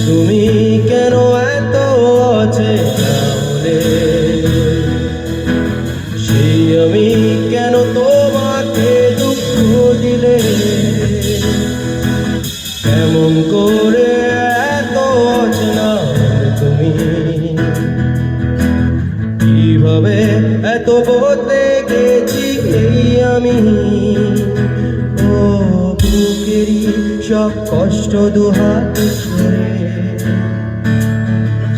তুমি কেন এত অচেনা হলে, সেই আমি কেন তোমাকে দুঃখ দিলে, কেমন করে এত অচেনা হলে তুমি, কিভাবে এত বদলে গেছি এই আমি। ও বুকেরই সব কষ্ট দুহাত সরে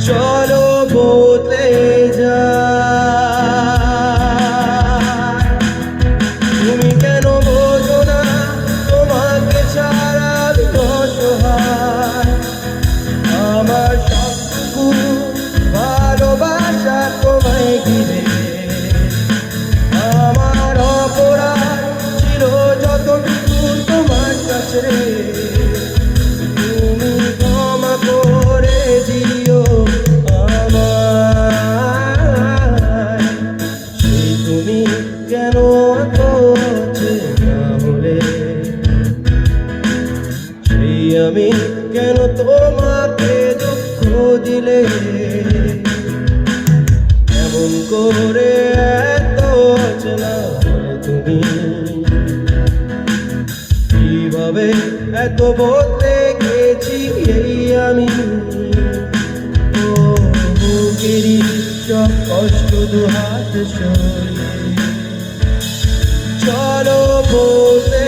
চলো বদলে যায়। তুমি কেন বোঝো না তোমাকে ছাড়া আমি অসহায়, আমার সবটুকু ভালোবাসা তোমায় ঘিরে। আমার অপরাধ ছিল যতটুকু তোমার কাছে, তুমি ক্ষমা করে দিও আমায়। সেই তুমি কেন এত অচেনা হলে, সেই আমি কেন তোমাকে দুঃখ দিলে, কেমন করে এত অচেনা হলে তুমি, কিভাবে এত বদলে গেছি এই আমি। ও বুকেরই সব কষ্ট দুহাত সরিয়ে চলো বদলে